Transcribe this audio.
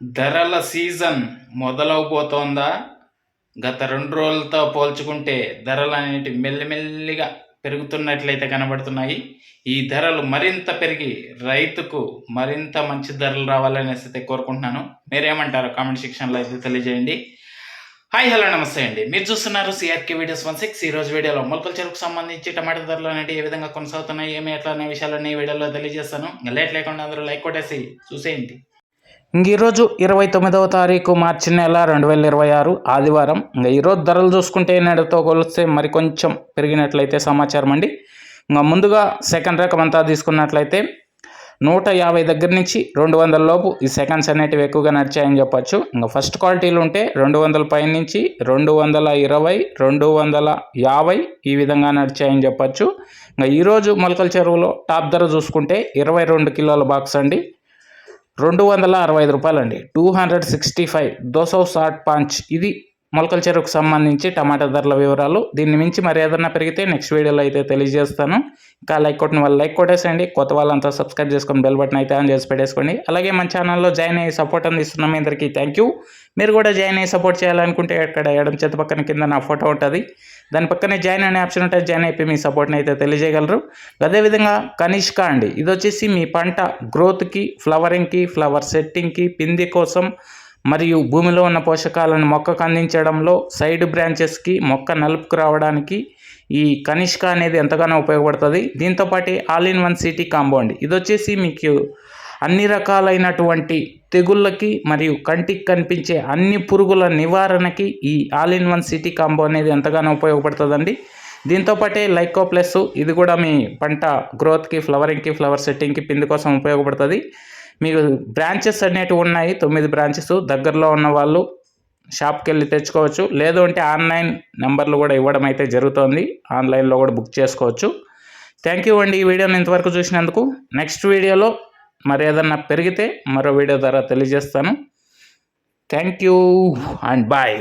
ధరల సీజన్ మొదలవబోతోందా? గత 2 రోజులతో పోల్చుకుంటే ధరలు అనేటివి మెల్లిమెల్లిగా పెరుగుతున్నట్లయితే కనబడుతున్నాయి. ఈ ధరలు మరింత పెరిగి రైతుకు మరింత మంచి ధరలు రావాలనేసి అయితే కోరుకుంటున్నాను. మీరేమంటారో కామెంట్ సెక్షన్లో అయితే తెలియజేయండి. హాయ్ హలో నమస్తే అండి. మీరు చూస్తున్నారు సిఆర్కే వీడియోస్ 16. ఈరోజు వీడియోలో మొలకల చెరుకు సంబంధించి టమాటా ధరలు అనేవి ఏ విధంగా కొనసాగుతున్నాయి, ఏమి ఎట్లా అనే విషయాలన్నీ ఈ వీడియోలో తెలియజేస్తాను. లేట్ లేకుండా అందరూ లైక్ కొట్టేసి చూసేయండి. ఈరోజు 29వ తారీఖు మార్చి నెల 2026 ఆదివారం. ఈరోజు ధరలు చూసుకుంటే నేడుతో కొలిస్తే మరి కొంచెం పెరిగినట్లయితే సమాచారం అండి. ముందుగా సెకండ్ రకం అంతా తీసుకున్నట్లయితే 150 దగ్గర నుంచి 200 లోపు ఈ సెకండ్స్ అనేటివి ఎక్కువగా నడిచాయని చెప్పచ్చు. ఫస్ట్ క్వాలిటీలు ఉంటే 200 పై నుంచి 220, 250 ఈ విధంగా నడిచాయని చెప్పచ్చు. ఈరోజు మొలకల చెరువులో టాప్ ధర చూసుకుంటే 22 కిలోల బాక్స్ అండి, 265 రూపాయలండి. 265 260 ఇది మొలకల చెరువుకు సంబంధించి టమాటా ధరల వివరాలు. దీన్ని మించి మరి ఏదన్నా పెరిగితే నెక్స్ట్ వీడియోలో అయితే తెలియజేస్తాను. ఇంకా లైక్ కొట్టిన వాళ్ళు లైక్ కొట్టేసేయండి, కొత్త వాళ్ళంతా సబ్స్క్రైబ్ చేసుకొని బెల్ బటన్ అయితే ఆన్ చేసి పెట్టేసుకోండి. అలాగే మన ఛానల్లో జాయిన్ అయ్యి సపోర్ట్ అందిస్తున్న మీ అందరికీ థ్యాంక్ యూ. మీరు కూడా జాయిన్ అయ్యి సపోర్ట్ చేయాలనుకుంటే అక్కడ ఎడమ చేతి పక్కన కింద నా ఫోటో ఉంటుంది, దాని పక్కనే జాయిన్ అనే ఆప్షన్ ఉంటుంది. జాయిన్ అయిపోయి మీ సపోర్ట్ని అయితే తెలియజేయగలరు. అదేవిధంగా కనిష్క అండి, ఇది వచ్చేసి మీ పంట గ్రోత్కి, ఫ్లవరింగ్కి, ఫ్లవర్ సెట్టింగ్కి, పిండి కోసం మరియు భూమిలో ఉన్న పోషకాలను మొక్కకు అందించడంలో, సైడ్ బ్రాంచెస్కి మొక్క నలుపుకు రావడానికి ఈ కనిష్క అనేది ఎంతగానో ఉపయోగపడుతుంది. దీంతోపాటు all in one city combo అండి, ఇది వచ్చేసి మీకు అన్ని రకాలైనటువంటి తెగుళ్ళకి మరియు కంటికి కనిపించే అన్ని పురుగుల నివారణకి ఈ all in one city combo అనేది ఎంతగానో ఉపయోగపడుతుందండి. దీంతోపాటే లైకో ప్లస్, ఇది కూడా మీ పంట గ్రోత్కి, ఫ్లవరింగ్కి, ఫ్లవర్ సెట్టింగ్కి, పిండి కోసం ఉపయోగపడుతుంది. మీకు బ్రాంచెస్ అనేటివి ఉన్నాయి, 9 బ్రాంచెస్. దగ్గరలో ఉన్న వాళ్ళు షాప్కి వెళ్ళి తెచ్చుకోవచ్చు, లేదు అంటే ఆన్లైన్ నెంబర్లు కూడా ఇవ్వడం అయితే జరుగుతుంది, ఆన్లైన్లో కూడా బుక్ చేసుకోవచ్చు. థ్యాంక్ యూ అండి ఈ వీడియోని ఇంతవరకు చూసినందుకు. నెక్స్ట్ వీడియోలో మరి ఏదన్నా పెరిగితే మరో వీడియో ద్వారా తెలియజేస్తాను. Thank you and bye.